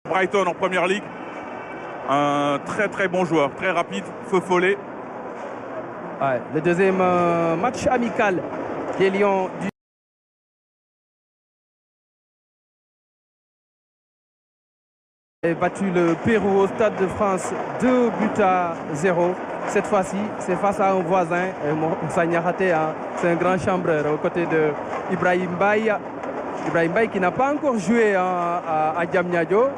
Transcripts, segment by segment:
Brighton en première ligue. Un très très bon joueur, très rapide, feu follet. Ouais, le deuxième match amical des Lions du a battu le Pérou au Stade de France 2-0. Cette fois-ci, c'est face à un voisin, Moussa Niakhaté, hein. C'est un grand chambreur aux côtés de Ibrahim Baye. Ibrahim Baye qui n'a pas encore joué à Diamniadio.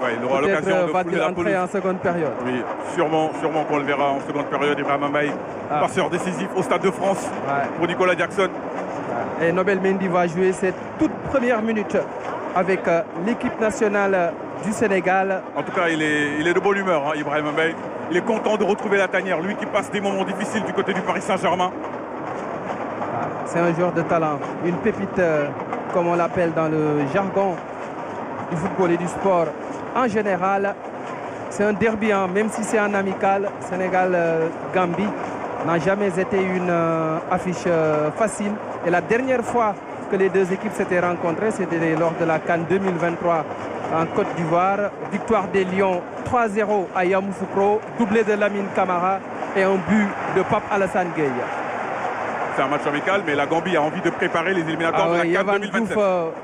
Ouais, il aura l'occasion de fouler la pelouse en seconde période. Oui, sûrement qu'on le verra en seconde période. Ibrahim Baye, passeur décisif au Stade de France pour Nicolas Jackson. Et Nobel Mendy va jouer cette toute première minute avec l'équipe nationale du Sénégal. En tout cas, il est de bonne humeur, hein, Ibrahim Baye. Il est content de retrouver la tanière, lui qui passe des moments difficiles du côté du Paris Saint-Germain. C'est un joueur de talent, une pépite, comme on l'appelle dans le jargon du football et du sport. En général, c'est un derby, hein, même si c'est un amical. Sénégal-Gambie n'a jamais été une affiche facile. Et la dernière fois que les deux équipes s'étaient rencontrées, c'était lors de la CAN 2023 en Côte d'Ivoire. Victoire des Lions 3-0 à Yamoussoukro, doublé de Lamine Camara et un but de Pape Alassane Gueye. C'est un match amical, mais la Gambie a envie de préparer les éliminatoires de la CAN Yavan 2027. Diouf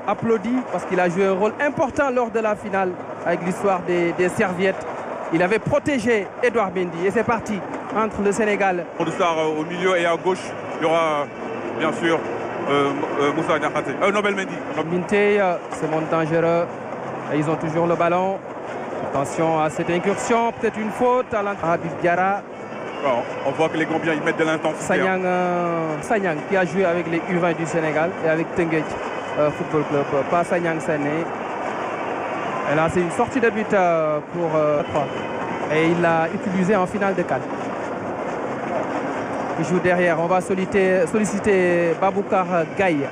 applaudit parce qu'il a joué un rôle important lors de la finale avec l'histoire des serviettes. Il avait protégé Edouard Mendy et c'est parti entre le Sénégal. Au milieu et à gauche, il y aura bien sûr Moussa Niakhaté, Nobel Mendy. Minté se montre dangereux. Et ils ont toujours le ballon. Attention à cette incursion, peut-être une faute à Habib Diarra. Bon, on voit que les Gambiens ils mettent de l'intensité. Sanyang qui a joué avec les U20 du Sénégal et avec Tenguet Football Club. Pas Sanyang Sané. Et là c'est une sortie de but pour 3. Et il l'a utilisé en finale de CAN. Il joue derrière. On va solliciter Baboukar Gaye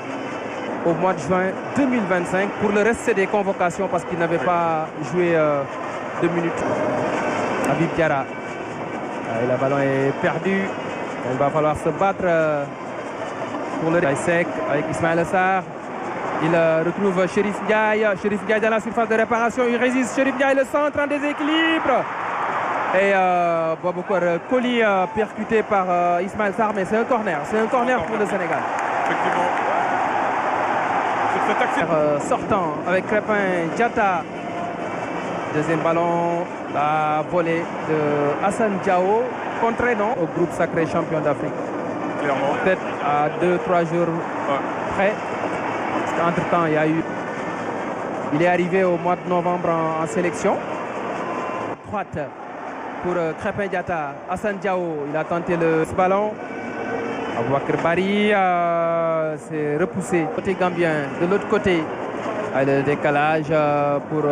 au mois de juin 2025. Pour le reste, c'est des convocations parce qu'il n'avait pas joué 2 minutes. Habib Diarra. Et le ballon est perdu. Il va falloir se battre pour le sec avec Ismaël Sarr. Il retrouve Chérif Ndiaye. Chérif Ndiaye dans la surface de réparation. Il résiste. Chérif Ndiaye, le centre en déséquilibre. Et Baboukar Koli percuté par Ismaël Sarr. Mais c'est un corner. C'est un corner pour le Sénégal. Effectivement. Sortant avec Crépin Diatta. Deuxième ballon, la volée de Hassan Diao. Contré non au groupe sacré champion d'Afrique. Clairement. Peut-être à 2-3 jours près. Parce qu'entre-temps, il est arrivé au mois de novembre en sélection. Droite pour Crépin Diatta. Hassan Diao, il a tenté le ballon. Aboubakar Bari s'est repoussé côté gambien. De l'autre côté, le décalage pour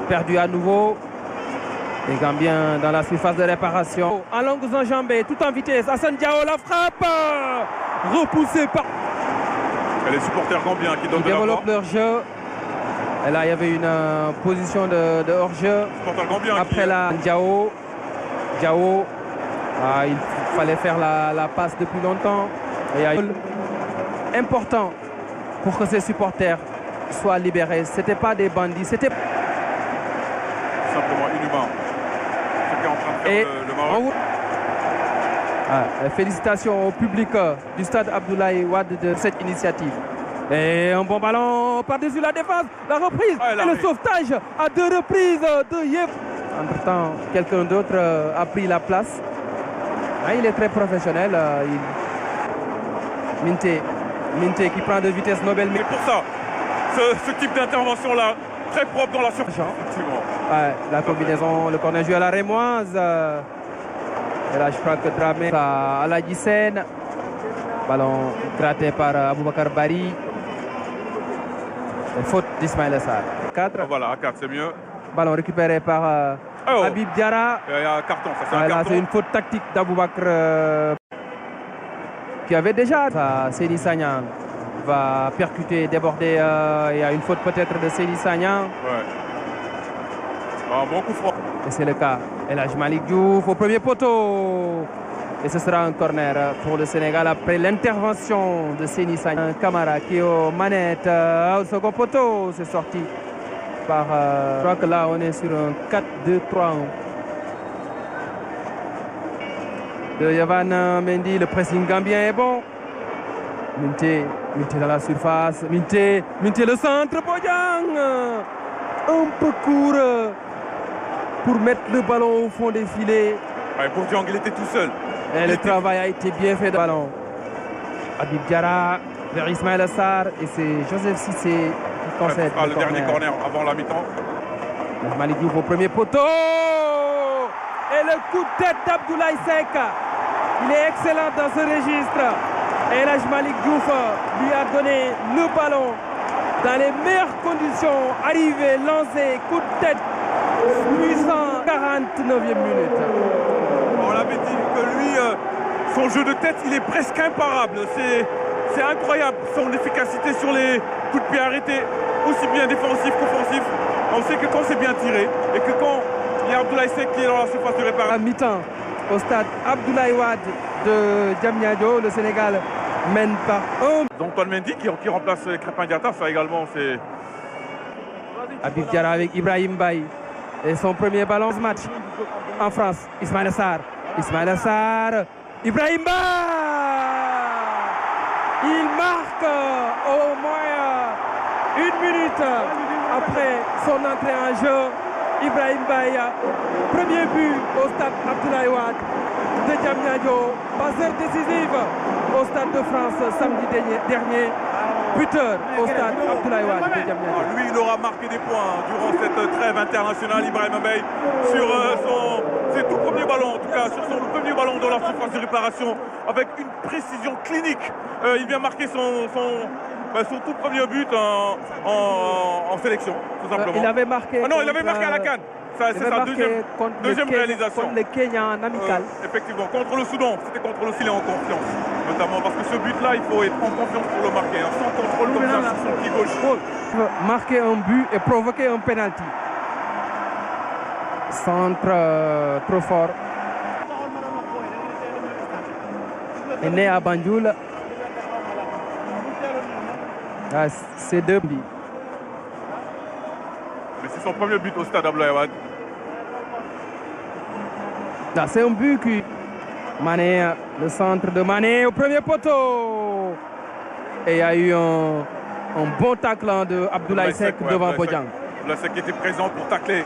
perdu à nouveau. Les Gambiens dans la surface de réparation. En longues enjambées, tout en vitesse. Hassan Diao, la frappe repoussée par... Et les supporters gambiens qui développent leur jeu. Et là, il y avait une position de hors-jeu. Après la Diao. Il fallait faire la passe depuis longtemps. Et important pour que ces supporters soient libérés. Ce n'était pas des bandits, c'était simplement inhumain. Ce qui est en train de faire le Maroc. Félicitations au public du stade Abdoulaye Wade de cette initiative. Et un bon ballon par-dessus la défense. La reprise et le sauvetage à 2 reprises de Yef. Entre-temps, quelqu'un d'autre a pris la place. Il est très professionnel. Minté qui prend de vitesse Nobel. C'est pour ça, ce type d'intervention-là, très propre dans la surface. La combinaison, le corner joué à la Rémoise. Et là, je crois que Dramé à la Gissène. Ballon gratté par Aboubakar Bari. Faute d'Ismaël Sarr. 4. Voilà, à 4, c'est mieux. Ballon récupéré par Habib Diarra. Il y a un carton, ça c'est un carton. C'est une faute tactique d'Aboubakar qui avait déjà. Seni Sagnan va percuter, déborder. Il y a une faute peut-être de Seni Sagnan. Un bon coup franc. Et c'est le cas. Et là, Malik Diouf au premier poteau. Et ce sera un corner pour le Sénégal après l'intervention de Seni Sagnan. Camara qui est aux manettes. Au second poteau, c'est sorti. Je crois que là, on est sur un 4-2-3-1. De Yavan Mendy, le pressing gambien est bon. Minté dans la surface. Minté le centre. Bojang un peu court pour mettre le ballon au fond des filets. Ouais, Bojang, il était tout seul. Et le travail a été bien fait de ballon. Habib Diarra vers Ismaïla Sarr et c'est Joseph Cissé qui concède le dernier corner avant la mi-temps. Malick Diouf au premier poteau. Et le coup de tête d'Abdoulaye Seck. Il est excellent dans ce registre. Et là, Malick Diouf lui a donné le ballon dans les meilleures conditions. Arrivé, lancé, coup de tête puissant. 49e minute. On l'avait dit que lui, son jeu de tête, il est presque imparable. C'est incroyable son efficacité sur les coups de pied arrêtés, aussi bien défensifs qu'offensifs. On sait que quand c'est bien tiré et que quand il y a Abdoulaye Seck qui est dans la surface de réparation. À mi-temps, au stade Abdoulaye Wade de Diamniadio, le Sénégal mène par 1. Antoine Mendy qui remplace Crépin Diatta, ça également c'est. Habib Diarra avec Ibrahim Baye et son premier ballon ce match en France. Ismaïla Sarr, Ibrahim Baye. Il marque au moins 1 minute après son entrée en jeu. Ibrahim Baye, premier but au stade Abdoulaye Wade de Diamniadio, passeur décisif au stade de France samedi dernier, buteur au stade Abdoulaye Wade de Diamniadio. Lui, il aura marqué des points durant cette trêve internationale, Ibrahim Baye, sur ses tout premiers ballons, en tout cas sur son premier ballon dans la surface de réparation, avec une précision clinique. Il vient marquer son tout premier but en sélection, tout simplement. Il avait marqué. Ah non, il avait marqué à la CAN. C'est sa deuxième réalisation. Contre le Kenya en amical. Effectivement, contre le Soudan, c'était contre le Chili en confiance. Notamment parce que ce but-là, il faut être en confiance pour le marquer. Sans contrôle comme ça sur son pied gauche. Marquer un but et provoquer un penalty. Centre trop fort. est né à Banjul. Ah, c'est deux buts. Mais c'est son premier but au stade Abdoulaye Wade. C'est un but qui... Mané, le centre de Mané au premier poteau. Et il y a eu un bon tacle de Abdoulaye Seck devant Bojang. Abdoulaye Seck était présent pour tacler.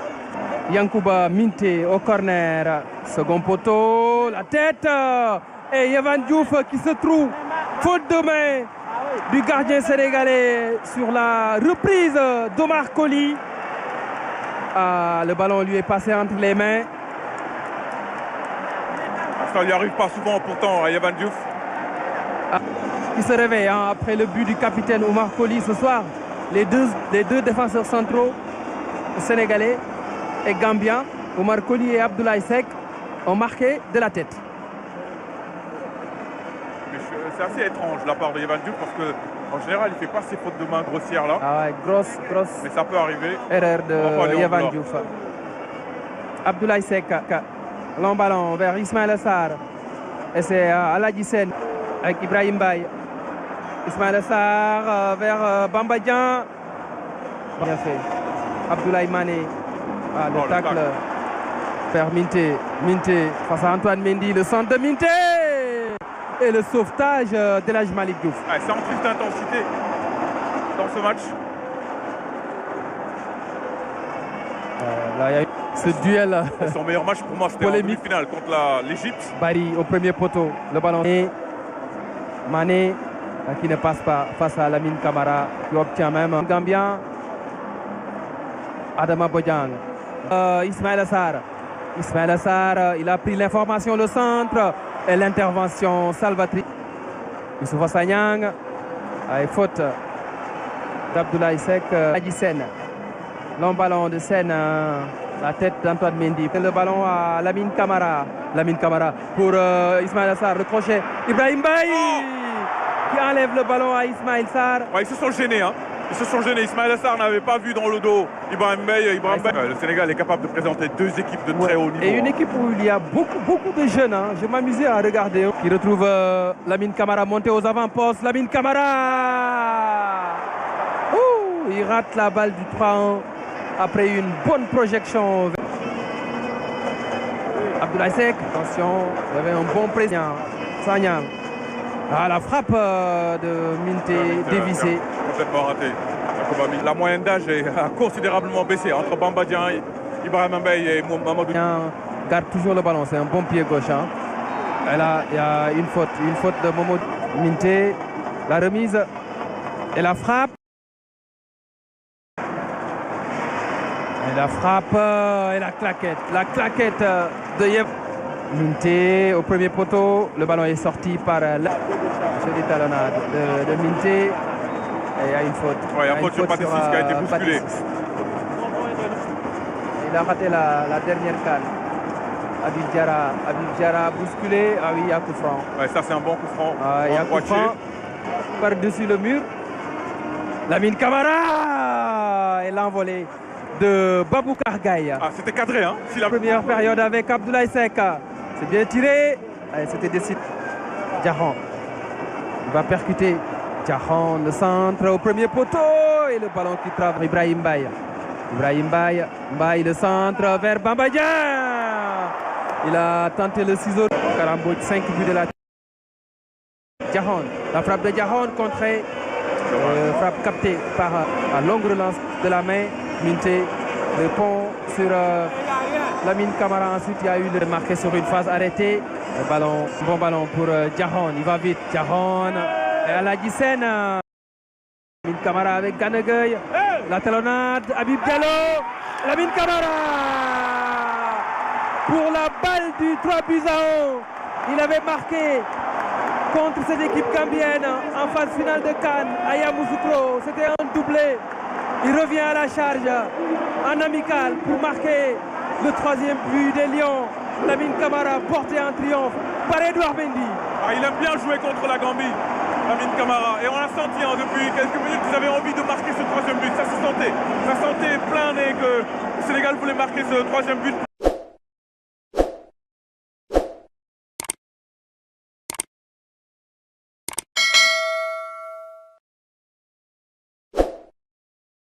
Yankouba Minté au corner. Second poteau, la tête. Et Yavan Diouf qui se trouve faute de main du gardien sénégalais sur la reprise d'Omar Colley. Le ballon lui est passé entre les mains. Ça n'y arrive pas souvent pourtant à Yavan Diouf. Il se réveille après le but du capitaine Omar Colley ce soir. Les deux défenseurs centraux sénégalais et gambiens, Omar Colley et Abdoulaye Seck, ont marqué de la tête. C'est assez étrange de la part de Yavan Diouf parce qu'en général il ne fait pas ces fautes de main grossières là. Ah ouais, grosse. Mais ça peut arriver. Erreur de Yavan Diouf. Abdoulaye Seck, long ballon vers Ismaïla Sarr. Et c'est Aladji Sène avec Ibrahim Baye. Ismaïla Sarr vers Bamba Dieng. Bien fait. Abdoulaye Mané. Le tacle vers Minté face à Antoine Mendy. Le centre de Minté. Et le sauvetage d'Elhadji Malick Diouf. C'est en plus d'intensité dans ce match. Là, il y a eu ce duel. Son meilleur match pour moi, c'était en demi-finale contre l'Égypte. Barry au premier poteau. Le ballon. Et Mané qui ne passe pas face à Lamine Camara qui obtient même un Gambien. Adama Bojang. Ismaïla Sarr, il a pris l'information, le centre et l'intervention salvatrice. Youssoupha Sagnang. Faute d'Abdoulaye Seck. Aladji Sène. Long ballon de Sène. La tête d'Antoine Mendy. Le ballon à Lamine Camara. Pour Ismaïla Sarr. Le crochet. Ibrahim Baye qui enlève le ballon à Ismaïla Sarr. Ils se sont gênés. Ils se sont gênés. Ismaïla Sarr n'avait pas vu dans le dos Ibrahim Baye. Le Sénégal est capable de présenter deux équipes de très haut niveau. Et une équipe où il y a beaucoup de jeunes. Je m'amusais à regarder. Qui retrouve Lamine Camara monté aux avant-postes. Lamine Camara. Il rate la balle du 3-1. après une bonne projection. Abdoulaye Seck, attention, il y avait un bon président. Sanyang. Ah, la frappe de Minté dévissée. Complètement raté. La moyenne d'âge a considérablement baissé entre Bamba Dieng, Ibrahima Mbaye et Mamadou. Garde toujours le ballon, c'est un bon pied gauche. Hein. Et là, il y a une faute de Mamadou Minté. La remise et la frappe. Et la frappe et la claquette. La claquette de Yev. Minté au premier poteau. Le ballon est sorti par la talonnade de Minté. Et il y a une faute. Ouais, il y a une faute sur Patrice qui a été bousculé. Il a raté la dernière canne. Habib Diarra bousculé. Ah oui, il y a coup franc. Ouais, ça c'est un bon coup franc. Il y a coup franc par-dessus le mur. Lamine Camara et l'envolée de Baboucar Gaye. Ah, c'était cadré, hein. Si la première période avec Abdoulaye Seck. C'est bien tiré. C'était décidé. Diarra. Il va percuter. Diarra, le centre au premier poteau. Et le ballon qui travaille. Ibrahim Mbaye. Mbaye, le centre vers Bamba Dieng. Il a tenté le ciseau. Karambo, 5 buts de la Diarra. La frappe de Diarra contrée. Frappe captée par la longue relance de la main. Minté répond sur Lamine Camara. Ensuite, il y a eu le marqué sur une phase arrêtée. Le ballon, bon ballon pour Diarra. Il va vite. Diarra et à la Guissène. Lamine Camara avec Ganegueil. La talonnade. Habib Diallo. Lamine Camara. Pour la balle du 3-1. Il avait marqué contre cette équipe gambienne en phase finale de Cannes à Yamoussoukro. C'était un doublé. Il revient à la charge en amical pour marquer le 3e but des Lions. Lamine Camara porté en triomphe par Edouard Mendy. Ah, il aime bien jouer contre la Gambie, Lamine Camara. Et on l'a senti depuis quelques minutes qu'ils avaient envie de marquer ce 3e but. Ça se sentait plein et que le Sénégal voulait marquer ce 3e but.